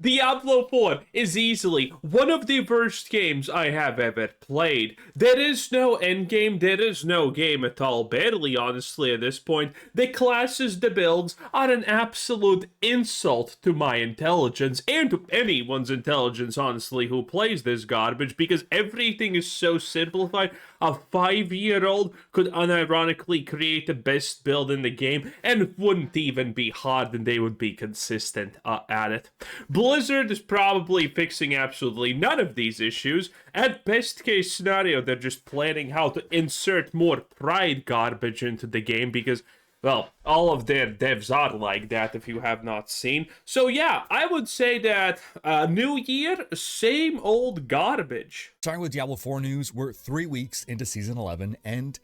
Diablo 4 is easily one of the worst games I have ever played. There is no endgame, there is no game at all, barely honestly at this point. The classes, the builds are an absolute insult to my intelligence, and to anyone's intelligence, honestly, who plays this garbage, because everything is so simplified. A 5-year-old could unironically create the best build in the game, and it wouldn't even be hard, and they would be consistent at it. Blizzard is probably fixing absolutely none of these issues. At best case scenario, they're just planning how to insert more pride garbage into the game because, well, all of their devs are like that if you have not seen. So yeah, I would say that new year, same old garbage. Starting with Diablo 4 news, we're 3 weeks into Season 11, and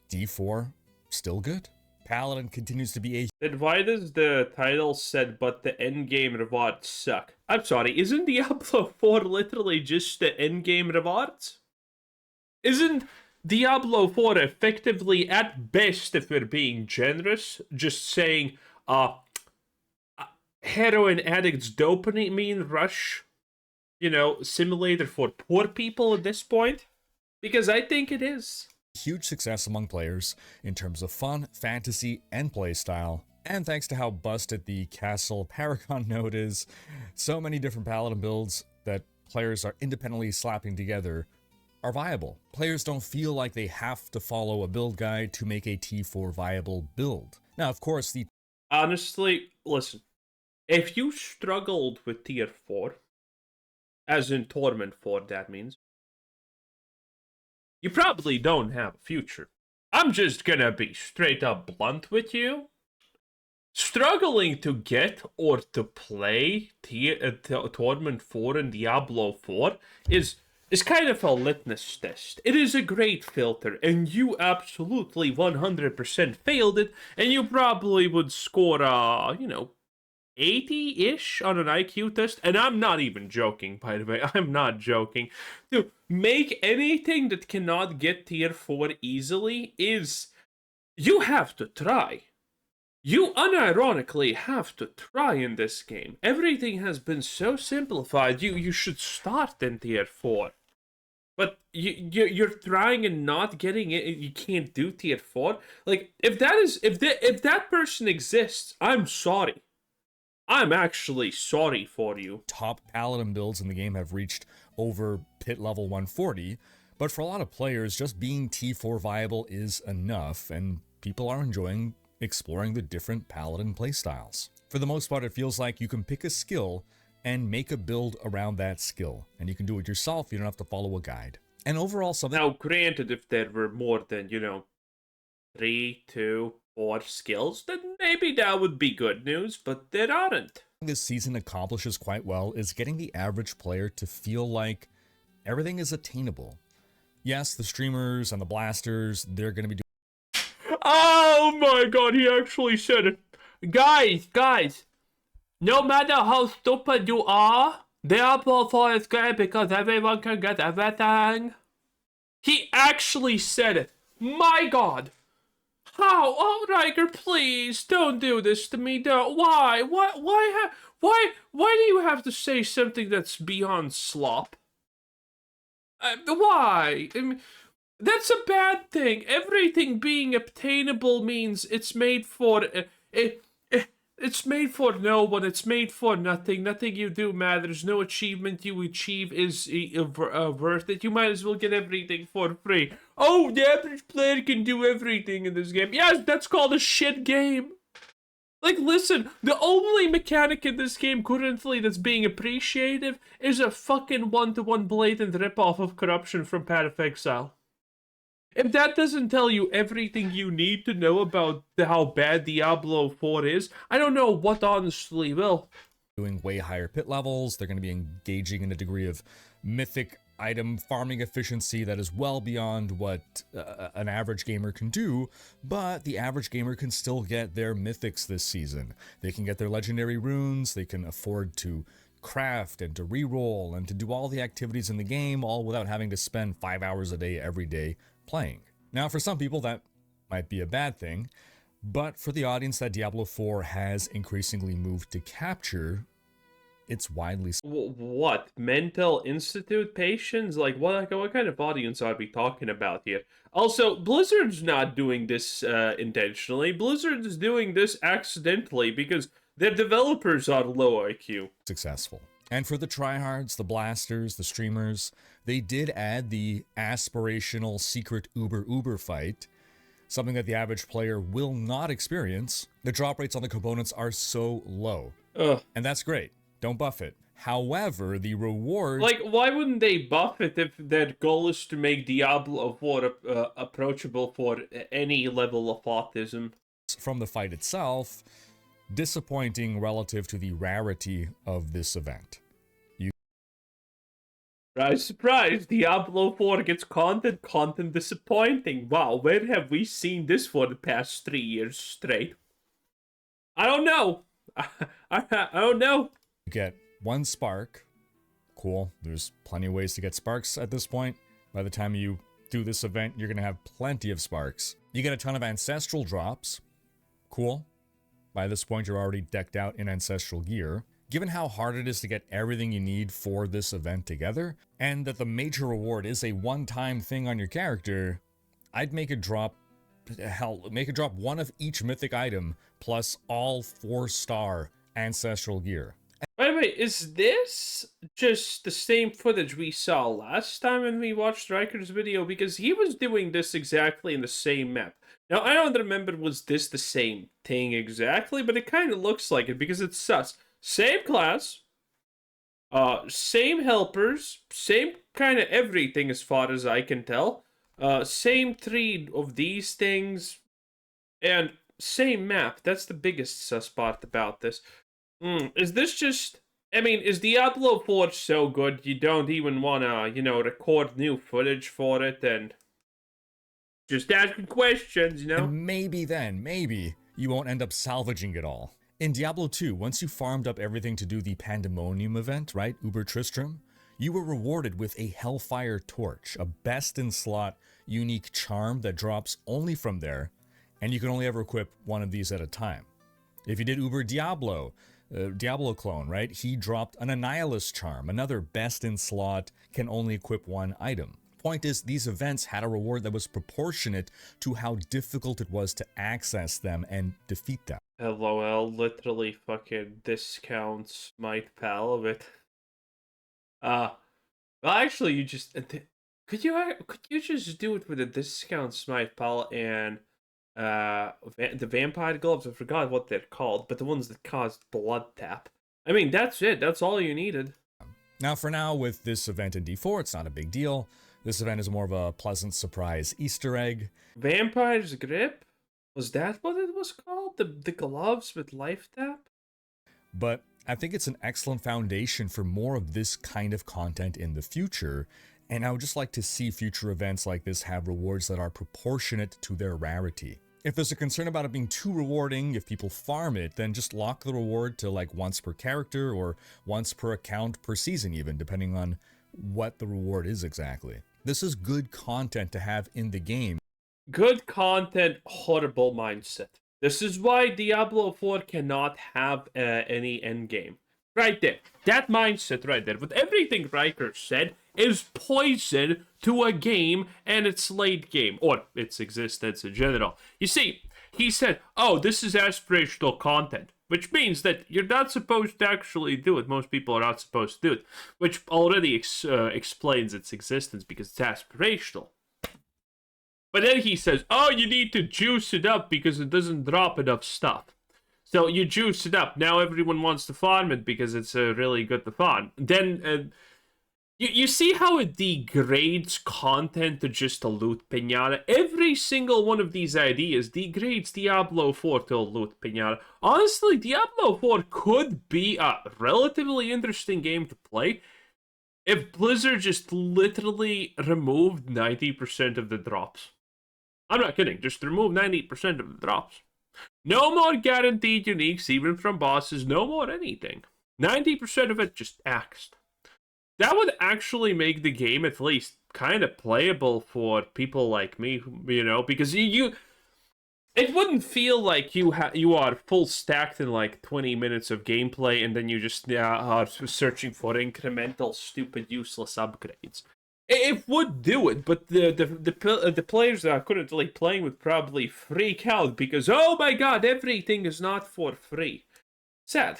D4 still good. Paladin continues to be a... Then why does the title said, but the endgame rewards suck? I'm sorry, isn't Diablo 4 literally just the endgame rewards? Isn't Diablo 4 effectively, at best, if we're being generous, just saying, heroin addicts dopamine rush, simulator for poor people at this point? Because I think it is. Huge success among players in terms of fun, fantasy, and playstyle. And thanks to how busted the Castle Paragon node is, so many different Paladin builds that players are independently slapping together are viable. Players don't feel like they have to follow a build guide to make a T4 viable build. Now, of course, Honestly, listen. If you struggled with Tier 4, as in Torment 4, that means, you probably don't have a future. I'm just gonna be straight up blunt with you. Struggling to get or to play Torment 4 and Diablo 4 is kind of a litmus test. It is a great filter, and you absolutely 100% failed it, and you probably would score, 80-ish on an IQ test, and I'm not even joking, by the way. I'm not joking. To make anything that cannot get tier 4 easily is... you have to try. You unironically have to try in this game. Everything has been so simplified, you should start in tier 4. But you're trying and not getting it, you can't do tier 4. Like, if that person exists, I'm sorry. I'm actually sorry for you. Top Paladin builds in the game have reached over pit level 140, but for a lot of players, just being T4 viable is enough, and people are enjoying exploring the different Paladin playstyles. For the most part, it feels like you can pick a skill and make a build around that skill, and you can do it yourself. You don't have to follow a guide. And overall, something... Now, granted, if there were more than, 3, 2, 4 skills, then maybe that would be good news, but there aren't. This season accomplishes quite well is getting the average player to feel like everything is attainable. Yes, the streamers and the blasters, they're going to be doing... Oh my god, he actually said it. Guys, no matter how stupid you are, Diablo 4 is great because everyone can get everything. He actually said it. My god. How? Oh, Riker, please, don't do this to me. Don't. Why? Why do you have to say something that's beyond slop? Why? I mean, that's a bad thing. Everything being obtainable means it's made for... It's made for no one. It's made for nothing. Nothing you do matters. No achievement you achieve is worth it. You might as well get everything for free. Oh, the average player can do everything in this game. Yes, that's called a shit game. Like, listen, the only mechanic in this game currently that's being appreciative is a fucking one-to-one blatant ripoff of corruption from Path of Exile. If that doesn't tell you everything you need to know about how bad Diablo 4 is, I don't know what honestly will. Doing way higher pit levels, they're going to be engaging in a degree of mythic item farming efficiency that is well beyond what an average gamer can do, but the average gamer can still get their mythics this season. They can get their legendary runes, they can afford to craft and to reroll and to do all the activities in the game, all without having to spend 5 hours a day every day playing. Now, for some people, that might be a bad thing, but for the audience that Diablo 4 has increasingly moved to capture, it's widely What? Mental institute patients? Like, what kind of audience are we talking about here? Also, Blizzard's not doing this intentionally. Blizzard is doing this accidentally because their developers are low IQ. successful. And for the tryhards, the blasters, the streamers, they did add the aspirational secret Uber fight, something that the average player will not experience. The drop rates on the components are so low. Ugh. And that's great. Don't buff it. However, the rewards Like, why wouldn't they buff it if their goal is to make Diablo IV approachable for any level of autism? from the fight itself, disappointing relative to the rarity of this event. Surprise, surprise, Diablo 4 gets content disappointing. Wow, where have we seen this for the past 3 years straight? I don't know. I don't know. You get 1 spark. Cool. There's plenty of ways to get sparks at this point. By the time you do this event, you're going to have plenty of sparks. You get a ton of ancestral drops. Cool. By this point, you're already decked out in ancestral gear. Given how hard it is to get everything you need for this event together, and that the major reward is a one-time thing on your character, I'd make it drop, make it drop 1 of each mythic item plus all 4-star ancestral gear. By the way, is this just the same footage we saw last time when we watched Riker's video? Because he was doing this exactly in the same map. Now, I don't remember was this the same thing exactly, but it kind of looks like it because it's sus. Same class, same helpers, same kind of everything as far as I can tell. Same 3 of these things, and same map. That's the biggest sus part about this. Is this just... I mean, is Diablo 4 so good you don't even want to, record new footage for it and just asking questions, And maybe you won't end up salvaging it all. In Diablo 2, once you farmed up everything to do the Pandemonium event, right, Uber Tristram, you were rewarded with a Hellfire Torch, a best-in-slot unique charm that drops only from there, and you can only ever equip 1 of these at a time. If you did Uber Diablo clone, right, he dropped an Annihilus charm, another best-in-slot, can only equip 1 item. Point is, these events had a reward that was proportionate to how difficult it was to access them and defeat them. LOL, literally fucking discounts my pal of it. Well, actually, you just could you just do it with a discount smite pal and the vampire gloves? I forgot what they're called, but the ones that caused blood tap. I mean, that's it. That's all you needed. Now, for now, with this event in D4, it's not a big deal. This event is more of a pleasant surprise Easter egg. Vampire's grip. Was that what it was called? The gloves with life tap? But I think it's an excellent foundation for more of this kind of content in the future, and I would just like to see future events like this have rewards that are proportionate to their rarity. If there's a concern about it being too rewarding, if people farm it, then just lock the reward to like once per character or once per account per season even, depending on what the reward is exactly. This is good content to have in the game. Good content, horrible mindset. This is why Diablo 4 cannot have any endgame. Right there. That mindset right there, with everything Riker said, is poison to a game and its late game, or its existence in general. You see, he said, oh, this is aspirational content, which means that you're not supposed to actually do it. Most people are not supposed to do it, which already explains its existence because it's aspirational. But then he says, oh, you need to juice it up because it doesn't drop enough stuff. So you juice it up. Now everyone wants to farm it because it's really good to farm. Then you see how it degrades content to just a loot pinata? Every single one of these ideas degrades Diablo 4 to a loot pinata. Honestly, Diablo 4 could be a relatively interesting game to play if Blizzard just literally removed 90% of the drops. I'm not kidding, just remove 90% of the drops. No more guaranteed uniques, even from bosses, no more anything. 90% of it just axed. That would actually make the game at least kind of playable for people like me, because it's It wouldn't feel like you are full stacked in like 20 minutes of gameplay, and then you just are searching for incremental, stupid, useless upgrades. It would do it, but the players that are currently playing would probably freak out because, oh my god, everything is not for free. Sad.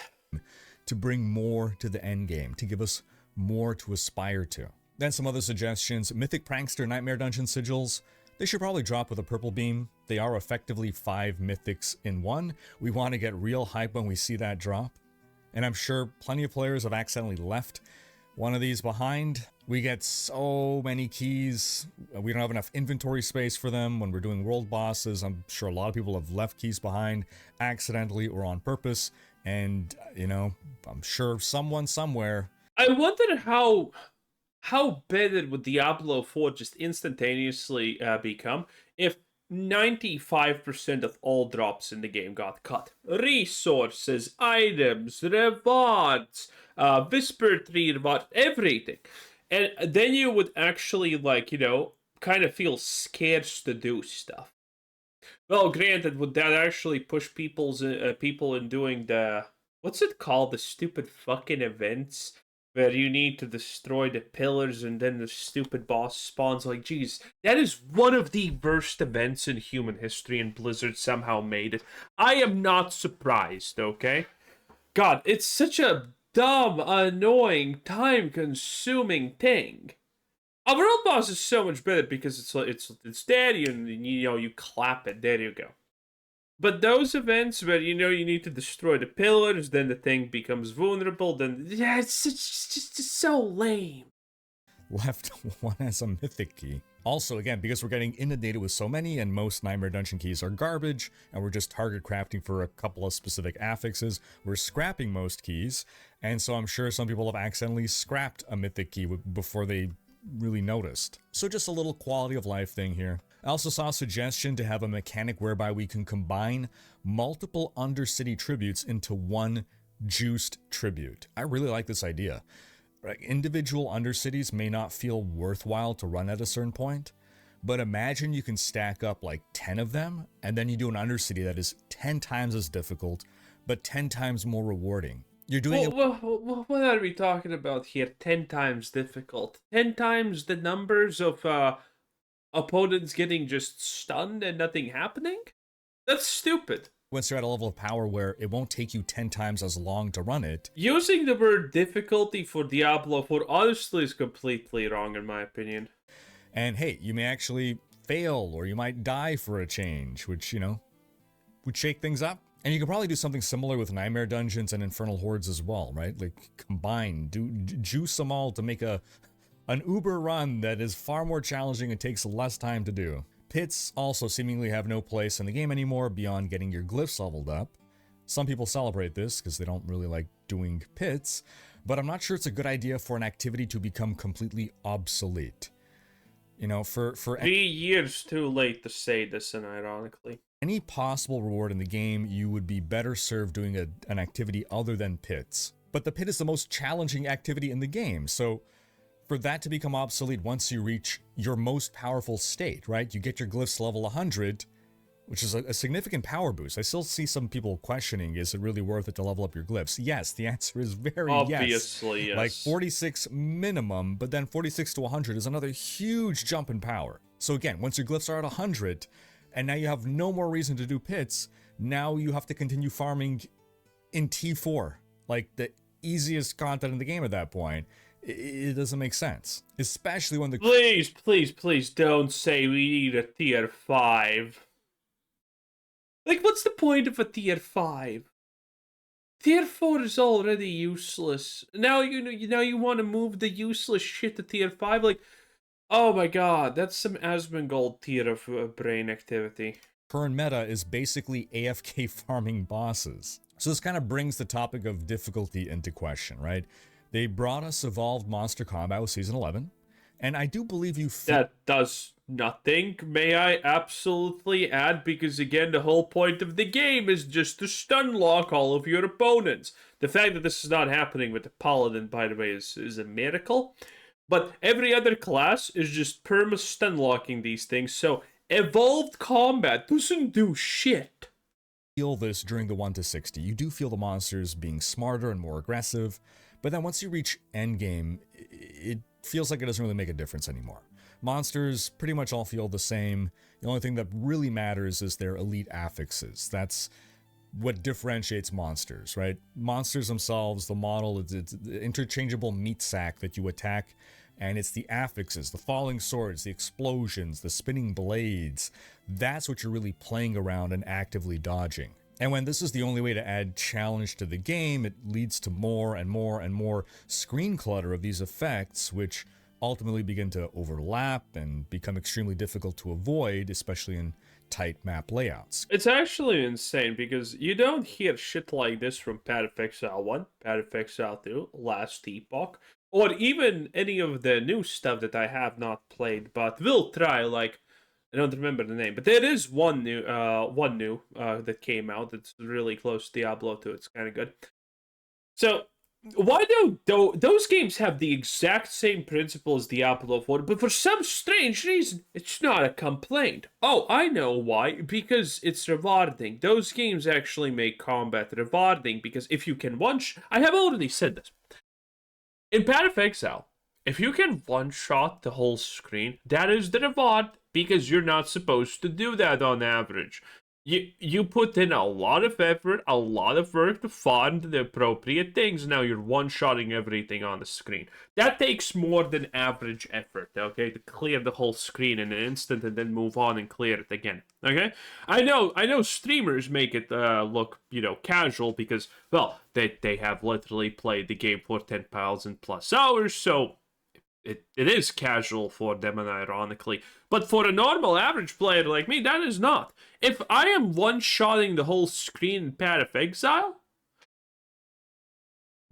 To bring more to the end game, to give us more to aspire to. Then some other suggestions. Mythic Prankster Nightmare Dungeon Sigils. They should probably drop with a purple beam. They are effectively 5 mythics in one. We want to get real hype when we see that drop. And I'm sure plenty of players have accidentally left one of these behind. We get so many keys. We don't have enough inventory space for them when we're doing world bosses. I'm sure a lot of people have left keys behind accidentally or on purpose. And, you know, I'm sure someone somewhere. I wonder how better would Diablo 4 just instantaneously become if 95% of all drops in the game got cut? Resources, items, rewards, Whisper Tree reward, everything. And then you would actually, like, kind of feel scarce to do stuff. Well, granted, would that actually push people in doing the... What's it called? The stupid fucking events where you need to destroy the pillars and then the stupid boss spawns. Like, geez, that is one of the worst events in human history, and Blizzard somehow made it. I am not surprised, okay? God, it's such a dumb, annoying, time-consuming thing. A world boss is so much better because it's there, you clap it, there you go. But those events where you need to destroy the pillars, then the thing becomes vulnerable, then it's just so lame. Left one as a mythic key. Also, again, because we're getting inundated with so many and most Nightmare Dungeon keys are garbage, and we're just target crafting for a couple of specific affixes, we're scrapping most keys, and so I'm sure some people have accidentally scrapped a mythic key before they really noticed. So just a little quality of life thing here. I also saw a suggestion to have a mechanic whereby we can combine multiple Undercity tributes into one juiced tribute. I really like this idea. Individual Undercities may not feel worthwhile to run at a certain point, but imagine you can stack up like 10 of them, and then you do an Undercity that is 10 times as difficult, but 10 times more rewarding. You're doing it. What are we talking about here? 10 times difficult. 10 times the numbers of opponents getting just stunned and nothing happening? That's stupid. Once you're at a level of power where it won't take you 10 times as long to run it. Using the word difficulty for Diablo 4 honestly is completely wrong in my opinion. And hey, you may actually fail or you might die for a change, which, would shake things up. And you could probably do something similar with Nightmare Dungeons and Infernal Hordes as well, right? Like combine, juice them all to make an uber run that is far more challenging and takes less time to do. Pits also seemingly have no place in the game anymore beyond getting your glyphs leveled up. Some people celebrate this because they don't really like doing pits, but I'm not sure it's a good idea for an activity to become completely obsolete. For 3 years too late to say this, and ironically. Any possible reward in the game, you would be better served doing an activity other than pits. But the pit is the most challenging activity in the game, so for that to become obsolete once you reach your most powerful state, right? You get your glyphs level 100, which is a significant power boost. I still see some people questioning, is it really worth it to level up your glyphs? Yes, the answer is very Obviously, yes. Like 46 minimum, but then 46 to 100 is another huge jump in power. So again, once your glyphs are at 100, and now you have no more reason to do pits, now you have to continue farming in T4, like the easiest content in the game at that point. It doesn't make sense, especially when the... Please don't say we need a tier 5. Like, what's the point of a tier 5? Tier 4 is already useless. Now you want to move the useless shit to tier 5? Like, oh my god, that's some Asmongold tier of brain activity. Current meta is basically AFK farming bosses. So this kind of brings the topic of difficulty into question, right? They brought us Evolved Monster Combat with Season 11, and I do believe you... That does nothing, may I absolutely add, because again, the whole point of the game is just to stun lock all of your opponents. The fact that this is not happening with the Paladin, by the way, is a miracle. But every other class is just perma stun locking these things, so evolved combat doesn't do shit. Feel this during the 1 to 60. You do feel the monsters being smarter and more aggressive, but then once you reach Endgame, it feels like it doesn't really make a difference anymore. Monsters pretty much all feel the same. The only thing that really matters is their elite affixes. That's what differentiates monsters, right? Monsters themselves, the model, it's the interchangeable meat sack that you attack, and it's the affixes, the falling swords, the explosions, the spinning blades. That's what you're really playing around and actively dodging. And when this is the only way to add challenge to the game, it leads to more and more and more screen clutter of these effects, which ultimately begin to overlap and become extremely difficult to avoid, especially in tight map layouts. It's actually insane because you don't hear shit like this from Path of Exile 1, Path of Exile 2, Last Epoch, or even any of the new stuff that I have not played but will try. Like, I don't remember the name, but there is one new that came out that's really close to Diablo 2. It's kind of good. So why don't those games have the exact same principle as Diablo 4, but for some strange reason, it's not a complaint? Oh, I know why. Because it's rewarding. Those games actually make combat rewarding, because if you can I have already said this. In Path of Exile, if you can one-shot the whole screen, that is the reward, because you're not supposed to do that on average. You put in a lot of effort, a lot of work to find the appropriate things. Now you're one-shotting everything on the screen. That takes more than average effort, okay, to clear the whole screen in an instant and then move on and clear it again, okay? I know streamers make it look, casual because, well, they have literally played the game for 10,000 plus hours, so it is casual for them, and ironically. But for a normal average player like me, that is not. If I am one-shotting the whole screen in Path of Exile,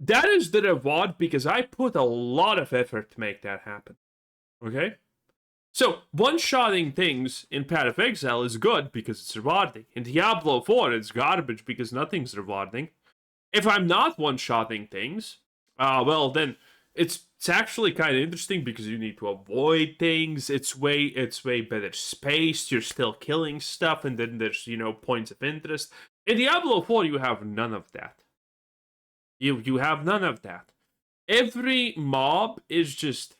that is the reward because I put a lot of effort to make that happen. Okay? So, one-shotting things in Path of Exile is good because it's rewarding. In Diablo 4, it's garbage because nothing's rewarding. If I'm not one-shotting things, well, then it's actually kind of interesting because you need to avoid things. It's way better spaced. You're still killing stuff, and then there's points of interest. In Diablo 4, you have none of that. You have none of that. Every mob is just,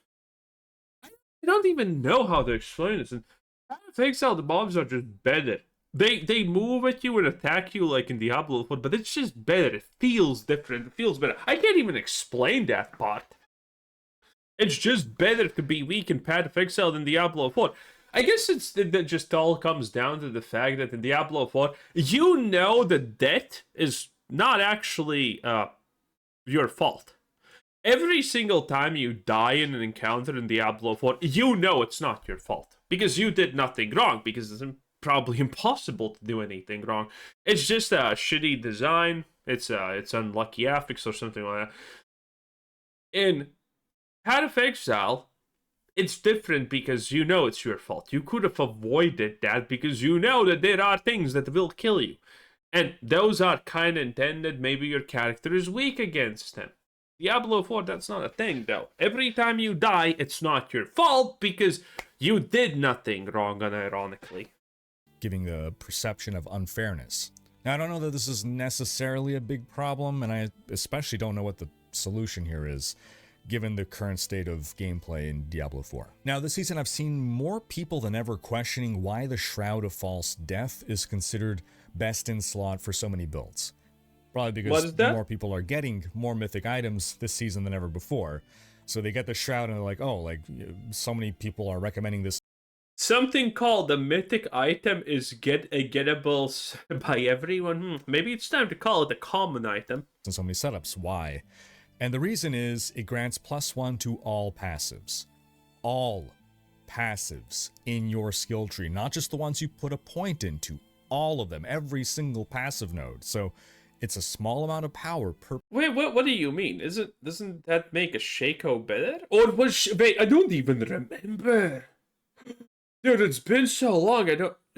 I don't even know how to explain this. And Path of Exile, the mobs are just better. They move at you and attack you like in Diablo 4, but it's just better. It feels different. It feels better. I can't even explain that part. It's just better to be weak in Path of Exile than Diablo 4. I guess it just all comes down to the fact that in Diablo 4, the death is not actually your fault. Every single time you die in an encounter in Diablo 4, it's not your fault. Because you did nothing wrong, because it's probably impossible to do anything wrong. It's just a shitty design. It's unlucky affix or something like that. In Path of Exile, it's different because it's your fault. You could have avoided that because that there are things that will kill you. And those are kind of intended. Maybe your character is weak against them. Diablo 4, that's not a thing, though. Every time you die, it's not your fault because you did nothing wrong, unironically. Giving the perception of unfairness. Now, I don't know that this is necessarily a big problem, and I especially don't know what the solution here is, given the current state of gameplay in Diablo 4. Now, this season I've seen more people than ever questioning why the Shroud of False Death is considered best in slot for so many builds. Probably because more people are getting more mythic items this season than ever before. So they get the Shroud and they're like, so many people are recommending this. Something called the mythic item is gettable by everyone. Maybe it's time to call it a common item. In so many setups, why? And the reason is it grants +1 to all passives. All passives in your skill tree, not just the ones you put a point into. All of them, every single passive node. So it's a small amount of power per. Wait, what do you mean? Doesn't that make a Shaco better? Or wait, I don't even remember. Dude, it's been so long.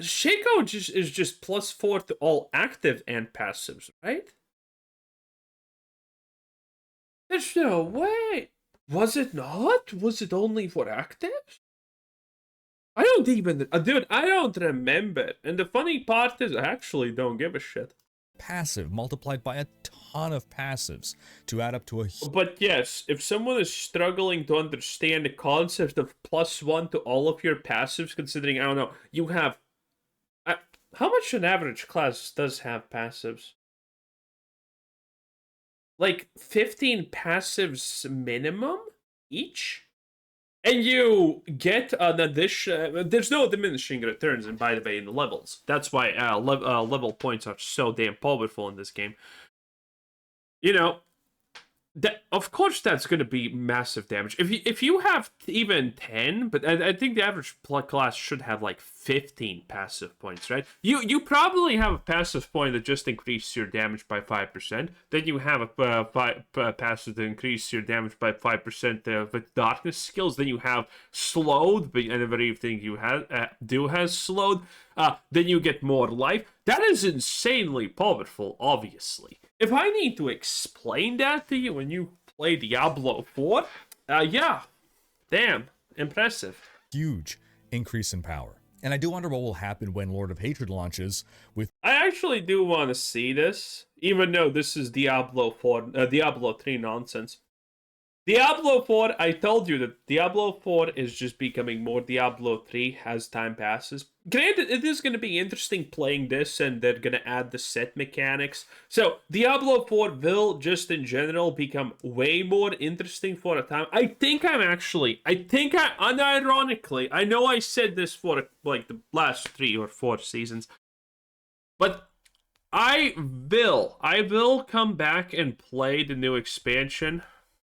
Shaco is just +4 to all active and passives, right? There's no way. Was it not? Was it only for actives? I don't even, dude, I don't remember. And the funny part is, I actually don't give a shit. Passive multiplied by a ton of passives to add up to a But yes, if someone is struggling to understand the concept of +1 to all of your passives, considering, I don't know, you have. How much an average class does have passives? Like 15 passives minimum each? And you get an addition. There's no diminishing returns, and by the way, in the levels. That's why level points are so damn powerful in this game. You know, that, of course, that's going to be massive damage. If you have even 10, but I think the average class should have like 15 passive points, right? You probably have a passive point that just increases your damage by 5%. Then you have a passive that increases your damage by 5% with darkness skills. Then you have slowed, but everything you do has slowed. Then you get more life. That is insanely powerful, obviously. If I need to explain that to you when you play Diablo 4, yeah, damn, impressive. huge increase in power. And I do wonder what will happen when Lord of Hatred launches with. I actually do want to see this, even though this is Diablo 3 nonsense. Diablo 4, I told you that Diablo 4 is just becoming more Diablo 3 as time passes. Granted, it is going to be interesting playing this, and they're going to add the set mechanics. So, Diablo 4 will, just in general, become way more interesting for a time. I think unironically, I know I said this for, like, the last 3 or 4 seasons, but I will come back and play the new expansion.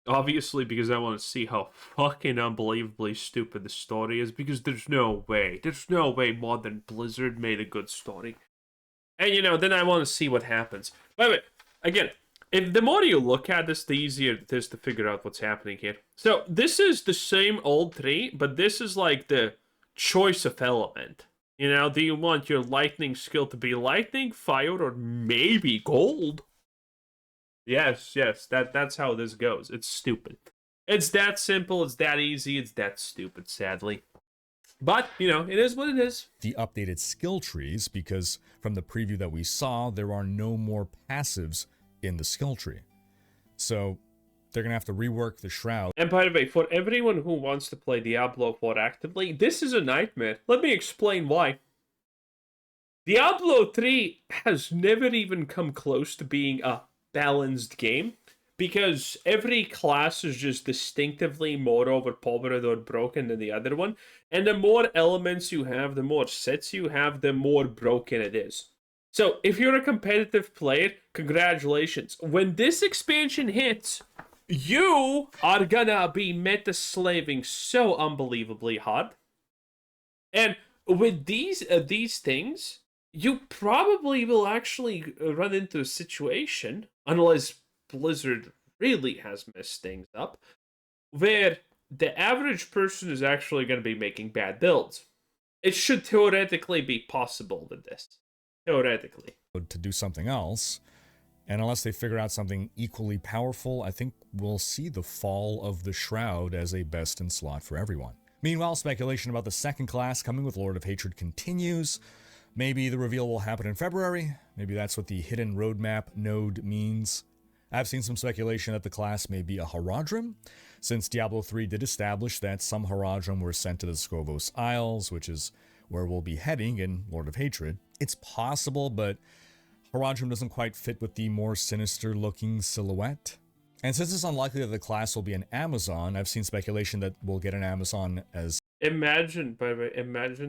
Obviously, because I want to see how fucking unbelievably stupid the story is, because there's no way modern Blizzard made a good story. And, then I want to see what happens. But again, if the more you look at this, the easier it is to figure out what's happening here. So, this is the same old tree, but this is like the choice of element. Do you want your lightning skill to be lightning, fire, or maybe gold? Yes, that's how this goes. It's stupid. It's that simple, it's that easy, it's that stupid, sadly. But, it is what it is. The updated skill trees, because from the preview that we saw, there are no more passives in the skill tree. So they're going to have to rework the shroud. And by the way, for everyone who wants to play Diablo 4 actively, this is a nightmare. Let me explain why. Diablo 3 has never even come close to being a balanced game, because every class is just distinctively more overpowered or broken than the other one, and the more elements you have, the more sets you have, the more broken it is. So if you're a competitive player, congratulations. When this expansion hits, you are gonna be meta-slaving so unbelievably hard. And with these things, you probably will actually run into a situation, unless Blizzard really has messed things up, where the average person is actually going to be making bad builds. It should theoretically be possible with this. Theoretically. To do something else. And unless they figure out something equally powerful, I think we'll see the fall of the Shroud as a best in slot for everyone. Meanwhile, speculation about the second class coming with Lord of Hatred continues. Maybe the reveal will happen in February. Maybe that's what the hidden roadmap node means. I've seen some speculation that the class may be a Haradrim, since Diablo 3 did establish that some Haradrim were sent to the Scovos Isles, which is where we'll be heading in Lord of Hatred. It's possible, but Haradrim doesn't quite fit with the more sinister-looking silhouette. And since it's unlikely that the class will be an Amazon, I've seen speculation that we'll get an Amazon as... Imagine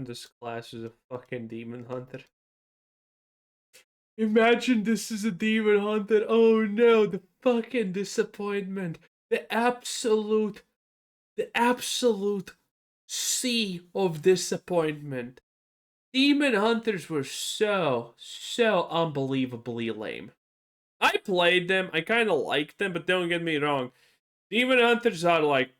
this class is a fucking demon hunter. Imagine this is a demon hunter. Oh no, the fucking disappointment. The absolute sea of disappointment. Demon hunters were so unbelievably lame. I played them, I kind of liked them, but don't get me wrong. Demon hunters are like,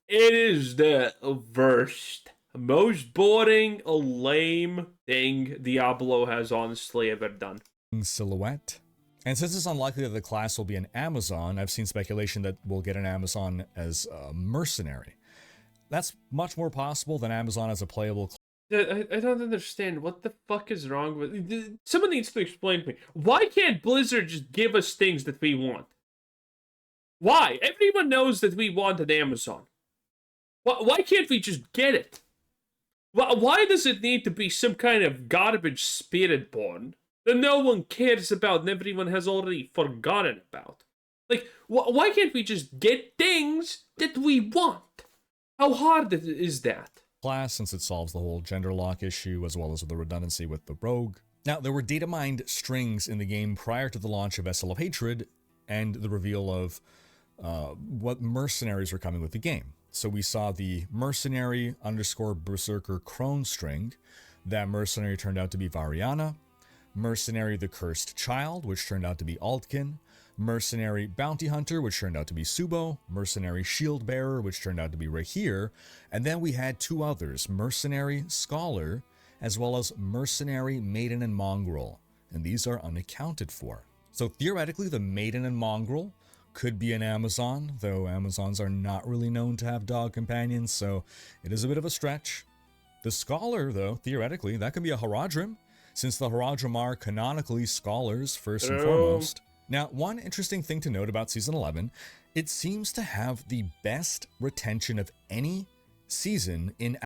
it is the worst, most boring, lame thing Diablo has honestly ever done. Silhouette. And since it's unlikely that the class will be an Amazon, I've seen speculation that we'll get an Amazon as a mercenary. That's much more possible than Amazon as a playable. I don't understand. What the fuck is wrong with... Someone needs to explain to me. Why can't Blizzard just give us things that we want? Why? Everyone knows that we want an Amazon. Why can't we just get it? Why does it need to be some kind of garbage spirit born that no one cares about and everyone has already forgotten about? Like, why can't we just get things that we want? How hard is that? Class, since it solves the whole gender lock issue as well as the redundancy with the rogue. Now, there were data mined strings in the game prior to the launch of Vessel of Hatred and the reveal of what mercenaries were coming with the game. So we saw the mercenary _ berserker crone string. That mercenary turned out to be Variana. Mercenary the Cursed Child, which turned out to be Altkin. Mercenary Bounty Hunter, which turned out to be Subo. Mercenary Shield Bearer, which turned out to be Rahir. And then we had two others, Mercenary Scholar, as well as Mercenary Maiden and Mongrel. And these are unaccounted for. So theoretically, the Maiden and Mongrel could be an Amazon, though Amazons are not really known to have dog companions, so it is a bit of a stretch. The Scholar, though, theoretically, that could be a Haradrim, since the Haradrim are canonically scholars first and foremost. Now, one interesting thing to note about Season 11, it seems to have the best retention of any season in...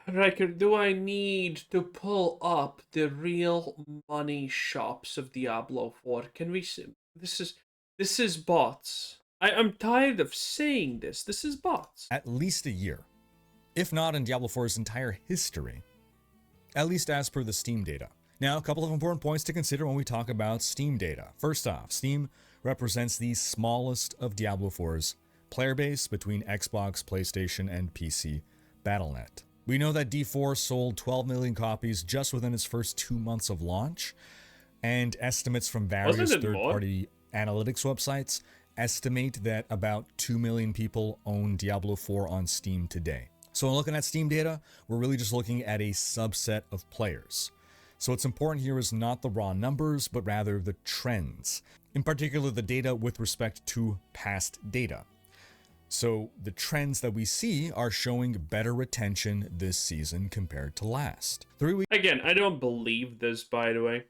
Riker, do I need to pull up the real money shops of Diablo 4? Can we see? This is bots. I'm tired of saying this. This is bots. At least a year, if not in Diablo 4's entire history, at least as per the Steam data. Now, a couple of important points to consider when we talk about Steam data. First off, Steam represents the smallest of Diablo 4's player base between Xbox, PlayStation, and PC Battle.net. We know that D4 sold 12 million copies just within its first 2 months of launch, and estimates from various third-party analytics websites estimate that about 2 million people own Diablo 4 on Steam today. So when looking at Steam data, we're really just looking at a subset of players. So what's important here is not the raw numbers, but rather the trends. In particular, the data with respect to past data. So the trends that we see are showing better retention this season compared to last. 3 weeks. Again, I don't believe this, by the way.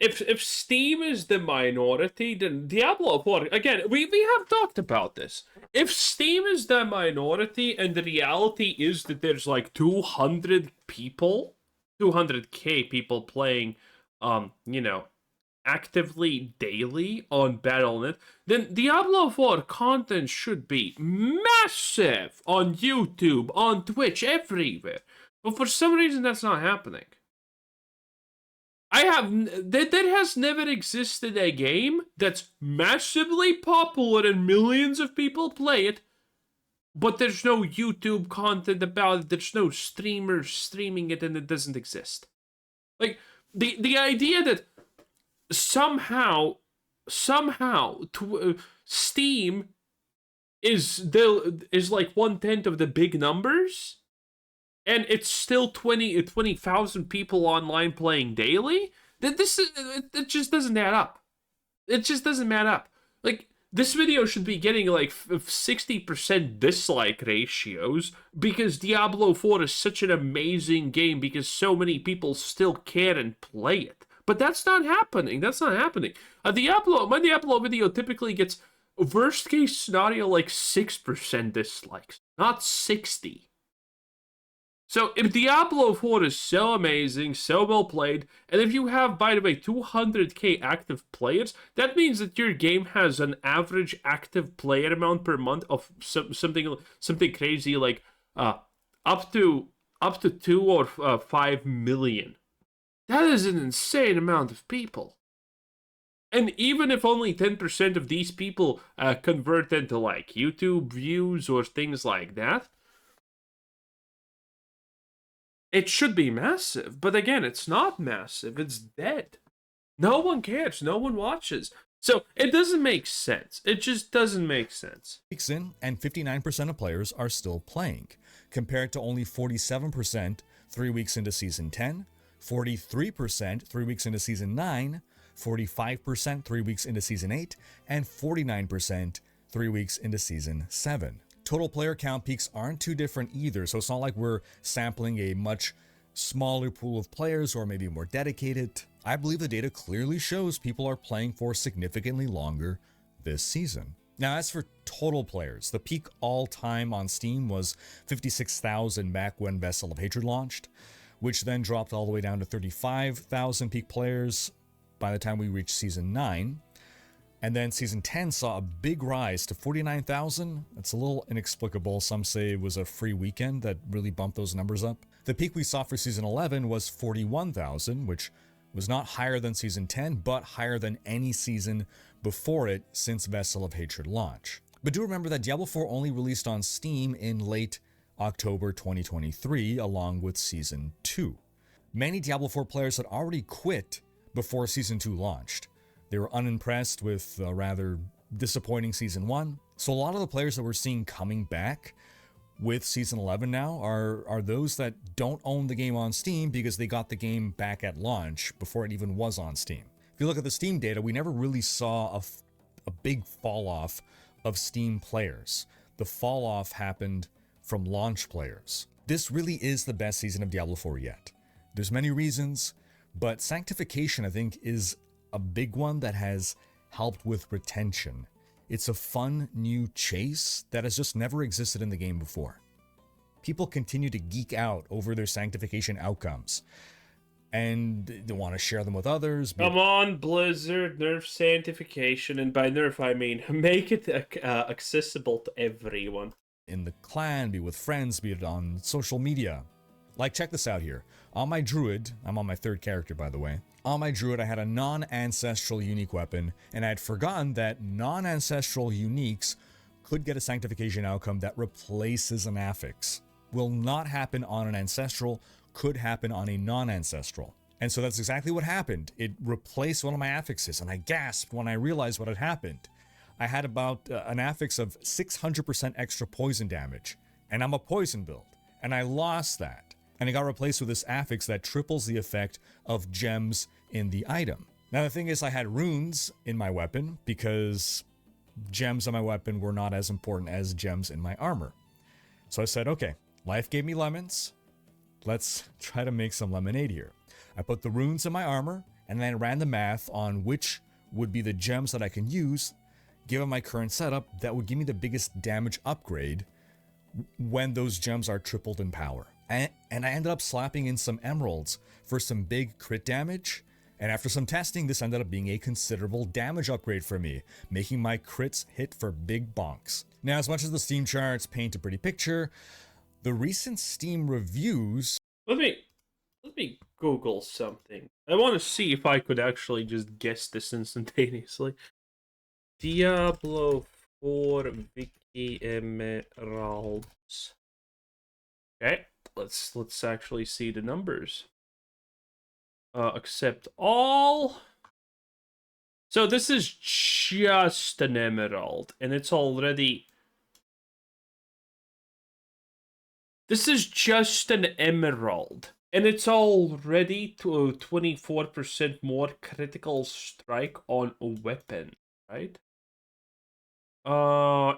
If Steam is the minority, then Diablo 4, again, we have talked about this. If Steam is the minority and the reality is that there's like 200 people, 200k people playing, actively daily on Battle.net, then Diablo 4 content should be massive on YouTube, on Twitch, everywhere. But for some reason, that's not happening. There has never existed a game that's massively popular and millions of people play it, but there's no YouTube content about it, there's no streamers streaming it, and it doesn't exist. Like, the idea that somehow, Steam is like 1/10 of the big numbers, and it's still 20,000 people online playing daily. It just doesn't add up. It just doesn't add up. Like, this video should be getting like 60% dislike ratios because Diablo 4 is such an amazing game because so many people still care and play it. But that's not happening. That's not happening. My Diablo video typically gets, worst case scenario, like 6% dislikes, not 60. So if Diablo 4 is so amazing, so well played, and if you have, by the way, 200k active players, that means that your game has an average active player amount per month of something crazy like up to 2 or 5 million. That is an insane amount of people. And even if only 10% of these people convert into like YouTube views or things like that, it should be massive. But again, it's not massive. It's dead. No one cares. No one watches. So it doesn't make sense. It just doesn't make sense. Weeks in, and 59% of players are still playing, compared to only 47% 3 weeks into Season 10, 43% 3 weeks into Season 9, 45% 3 weeks into Season 8, and 49% 3 weeks into Season 7. total player count peaks aren't too different either, so it's not like we're sampling a much smaller pool of players or maybe more dedicated. I believe the data clearly shows people are playing for significantly longer this season. Now, as for total players, the peak all-time on Steam was 56,000 back when Vessel of Hatred launched, which then dropped all the way down to 35,000 peak players by the time we reached Season 9. And then Season 10 saw a big rise to 49,000. It's a little inexplicable. Some say it was a free weekend that really bumped those numbers up. The peak we saw for Season 11 was 41,000, which was not higher than Season 10, but higher than any season before it since Vessel of Hatred launch. But do remember that Diablo IV only released on Steam in late October 2023, along with Season 2. Many Diablo IV players had already quit before Season 2 launched. They were unimpressed with a rather disappointing Season 1. So a lot of the players that we're seeing coming back with Season 11 now are those that don't own the game on Steam because they got the game back at launch before it even was on Steam. If you look at the Steam data, we never really saw a big fall off of Steam players. The fall off happened from launch players. This really is the best season of Diablo 4 yet. There's many reasons, but Sanctification, I think, is a big one that has helped with retention. It's a fun new chase that has just never existed in the game before. People continue to geek out over their Sanctification outcomes, and they want to share them with others. Come on, Blizzard, nerf Sanctification, and by nerf I mean make it accessible to everyone. In the clan, be with friends, be it on social media. Like, check this out here. On my druid, I'm on my third character by the way, on my druid I had a non-ancestral unique weapon, and I had forgotten that non-ancestral uniques could get a Sanctification outcome that replaces an affix. Will not happen on an ancestral, could happen on a non-ancestral. And so that's exactly what happened. It replaced one of my affixes, and I gasped when I realized what had happened. I had about an affix of 600% extra poison damage, and I'm a poison build, and I lost that. And it got replaced with this affix that triples the effect of gems in the item. Now the thing is, I had runes in my weapon because gems on my weapon were not as important as gems in my armor. So I said, okay, life gave me lemons. Let's try to make some lemonade here. I put the runes in my armor and then ran the math on which would be the gems that I can use, given my current setup, that would give me the biggest damage upgrade when those gems are tripled in power. And I ended up slapping in some emeralds for some big crit damage, and after some testing, this ended up being a considerable damage upgrade for me, making my crits hit for big bonks. Now, as much as the Steam charts paint a pretty picture, the recent Steam reviews... Let me Google something. I want to see if I could actually just guess this instantaneously. Diablo 4 Wiki Emeralds. Okay, let's actually see the numbers. Accept all. So this is just an emerald, and it's already... This is just an emerald, and it's already to 24% more critical strike on a weapon, right?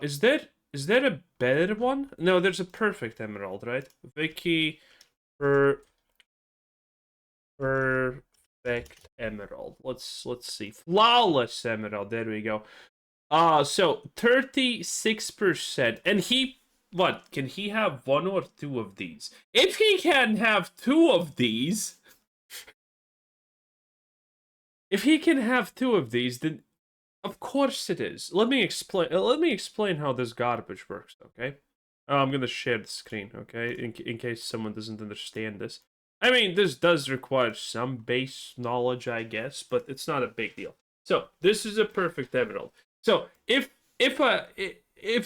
Is there a better one? No, there's a perfect emerald, right? Vicky perfect emerald. Let's see. Flawless emerald. There we go. So 36%, and can he have one or two of these? If he can have two of these, then of course it is. Let me explain how this garbage works, okay? I'm gonna share the screen, okay? In case someone doesn't understand this. I mean, this does require some base knowledge, I guess, but it's not a big deal. So this is a perfect emerald. So if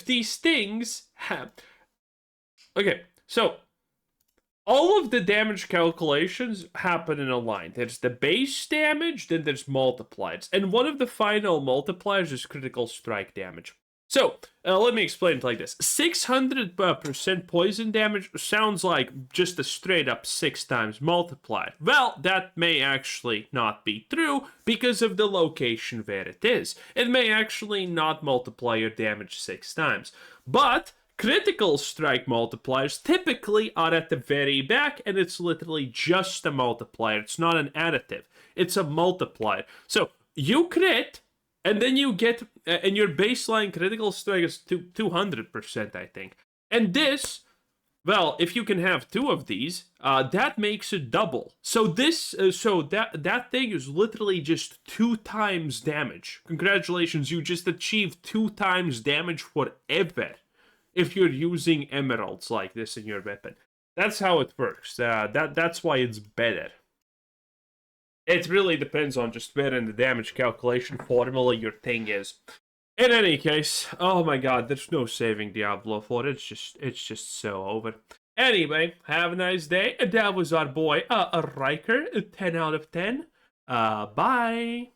these things have... Okay, so all of the damage calculations happen in a line. There's the base damage, then there's multipliers. And one of the final multipliers is critical strike damage. So, let me explain it like this. 600% poison damage sounds like just a straight up 6 times multiplied. Well, that may actually not be true because of the location where it is. It may actually not multiply your damage 6 times. But Critical strike multipliers typically are at the very back, and it's literally just a multiplier. It's not an additive, it's a multiplier. So you crit, and then you get, and your baseline critical strike is 200%, I think. And this, well, if you can have two of these, that makes it double. So that thing is literally just 2 times damage. Congratulations, you just achieved 2 times damage forever if you're using emeralds like this in your weapon. That's how it works. That's why it's better. It really depends on just where in the damage calculation formula your thing is. In any case, oh my god, there's no saving Diablo 4. It's just so over. Anyway, have a nice day. That was our boy, Riker, 10 out of 10. Bye.